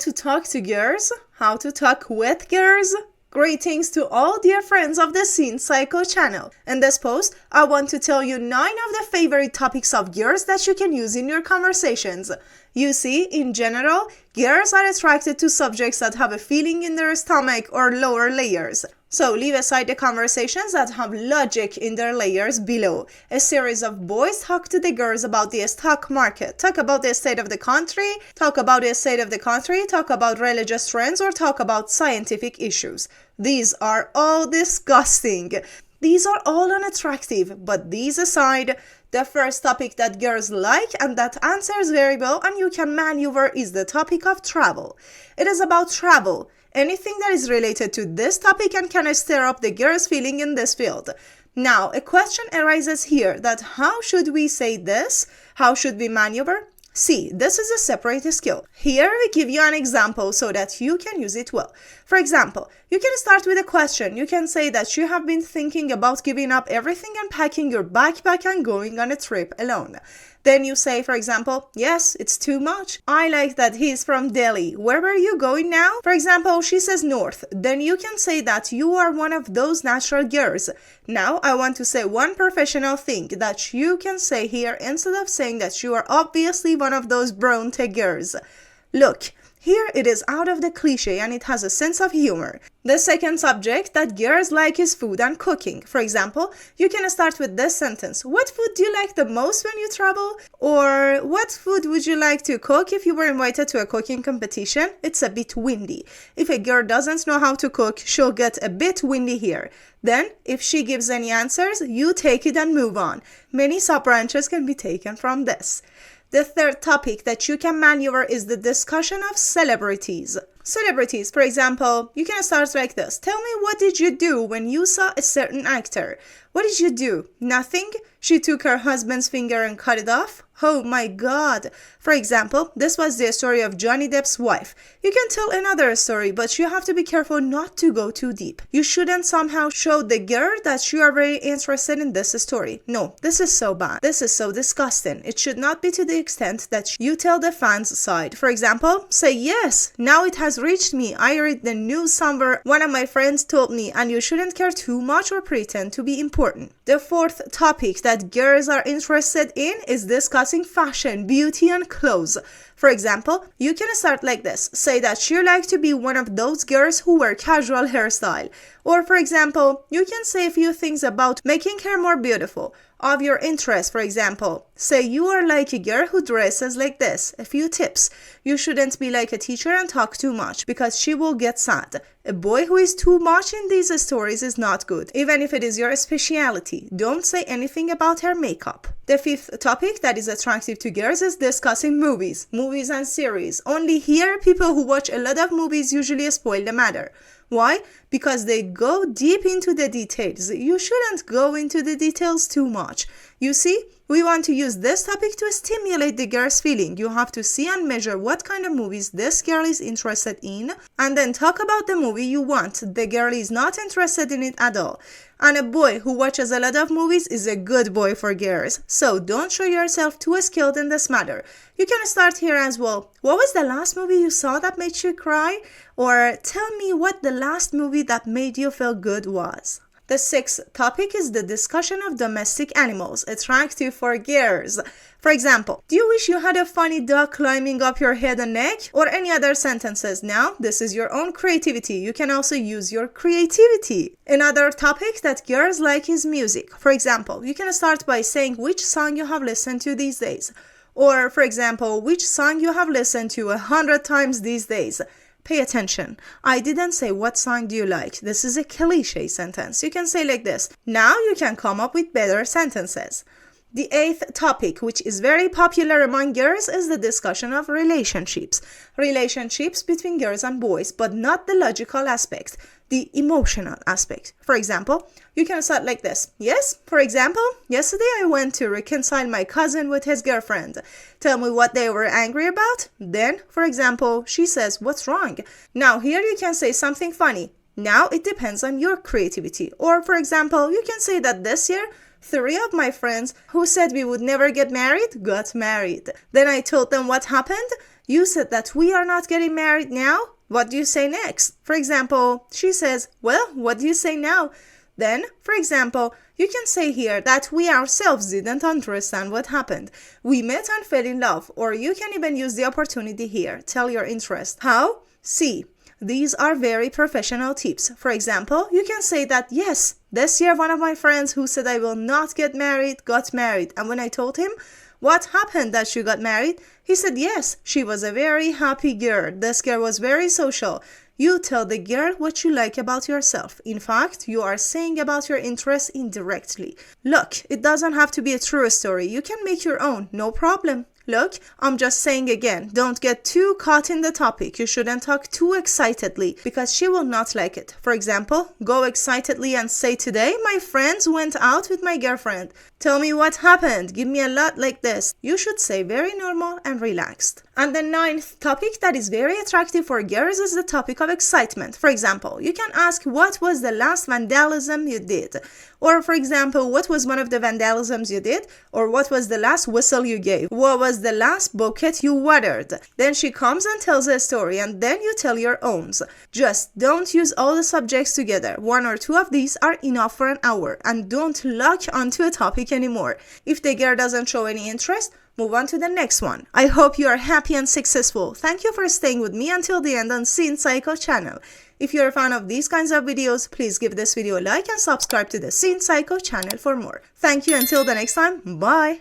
to talk to girls, how to talk with girls. Greetings to all dear friends of the Scene Psycho channel. In this post, I want to tell you 9 of the favorite topics of girls that you can use in your conversations. You see, in general, girls are attracted to subjects that have a feeling in their stomach or lower layers. So leave aside the conversations that have logic in their layers below. A series of boys talk to the girls about the stock market, talk about the state of the country, talk about religious trends, or talk about scientific issues. These are all disgusting. These are all unattractive, but these aside, the first topic that girls like and that answers very well and you can maneuver is the topic of travel. It is about travel. Anything that is related to this topic and can stir up the girls' feeling in this field. Now, a question arises here that how should we say this? How should we maneuver? See, this is a separate skill. Here we give you an example so that you can use it well. For example, you can start with a question. You can say that you have been thinking about giving up everything and packing your backpack and going on a trip alone. Then you say, for example, yes, it's too much. I like that he's from Delhi. Where were you going now? For example, she says north. Then you can say that you are one of those natural girls. Now, I want to say one professional thing that you can say here instead of saying that you are obviously one of those bronte girls. Look. Here it is out of the cliche and it has a sense of humor. The second subject that girls like is food and cooking. For example, you can start with this sentence. What food do you like the most when you travel? Or what food would you like to cook if you were invited to a cooking competition? It's a bit windy. If a girl doesn't know how to cook, she'll get a bit windy here. Then, if she gives any answers, you take it and move on. Many sub-branches can be taken from this. The third topic that you can maneuver is the discussion of celebrities. Celebrities, for example, you can start like this. Tell me, what did you do when you saw a certain actor? What did you do? Nothing? She took her husband's finger and cut it off? Oh my God. For example, this was the story of Johnny Depp's wife. You can tell another story, but you have to be careful not to go too deep. You shouldn't somehow show the girl that you are very interested in this story. No, this is so bad. This is so disgusting. It should not be to the extent that you tell the fans' side. For example, say, yes, now it has reached me. I read the news somewhere. One of my friends told me, and you shouldn't care too much or pretend to be important. The fourth topic that girls are interested in is discussing fashion, beauty, and clothes. For example, you can start like this. Say that you like to be one of those girls who wear casual hairstyle. Or for example, you can say a few things about making hair more beautiful. Of your interest, for example. Say you are like a girl who dresses like this. A few tips. You shouldn't be like a teacher and talk too much because she will get sad. A boy who is too much in these stories is not good, even if it is your specialty. Don't say anything about her makeup. The fifth topic that is attractive to girls is discussing movies and series. Only here, people who watch a lot of movies usually spoil the matter. Why? Because they go deep into the details. You shouldn't go into the details too much. You see, we want to use this topic to stimulate the girl's feeling. You have to see and measure what kind of movies this girl is interested in, and then talk about the movie you want. The girl is not interested in it at all. And a boy who watches a lot of movies is a good boy for girls. So don't show yourself too skilled in this matter. You can start here as well. What was the last movie you saw that made you cry? Or tell me what the last movie that made you feel good was. The sixth topic is the discussion of domestic animals, attractive for girls. For example, do you wish you had a funny dog climbing up your head and neck? Or any other sentences. Now, this is your own creativity. You can also use your creativity. Another topic that girls like is music. For example, you can start by saying which song you have listened to these days. Or, for example, which song you have listened to 100 times these days. Pay attention. I didn't say what song do you like. This is a cliche sentence. You can say like this. Now you can come up with better sentences. The eighth topic, which is very popular among girls, is the discussion of relationships. Relationships between girls and boys, but not the logical aspect, the emotional aspect. For example, you can start like this. Yes, for example, yesterday I went to reconcile my cousin with his girlfriend. Tell me what they were angry about. Then, for example, she says, what's wrong? Now here you can say something funny. Now it depends on your creativity. Or for example, you can say that this year, 3 of my friends who said we would never get married got married. Then I told them what happened. You said that we are not getting married now. What do you say next? For example, she says, well, what do you say now? Then, for example, you can say here that we ourselves didn't understand what happened. We met and fell in love, or you can even use the opportunity here. Tell your interest. How? See, these are very professional tips. For example, you can say that, yes, this year one of my friends who said I will not get married got married. And when I told him what happened that she got married, he said, yes, she was a very happy girl. This girl was very social. You tell the girl what you like about yourself. In fact, you are saying about your interest indirectly. Look, it doesn't have to be a true story. You can make your own, no problem. Look, I'm just saying again, don't get too caught in the topic. You shouldn't talk too excitedly because she will not like it. For example, go excitedly and say, today my friends went out with my girlfriend. Tell me what happened. Give me a lot like this. You should say very normal and relaxed. And the 9th topic that is very attractive for girls is the topic of excitement. For example, you can ask, what was the last vandalism you did? Or for example, what was one of the vandalisms you did? Or what was the last whistle you gave? What was the last bucket you watered? Then she comes and tells a story, and then you tell your own. Just don't use all the subjects together. 1 or 2 of these are enough for an hour, and don't lock onto a topic anymore. If the girl doesn't show any interest, move on to the next one. I hope you are happy and successful. Thank you for staying with me until the end on Scene Psycho channel. If you're a fan of these kinds of videos, please give this video a like and subscribe to the Scene Psycho channel for more. Thank you until the next time. Bye!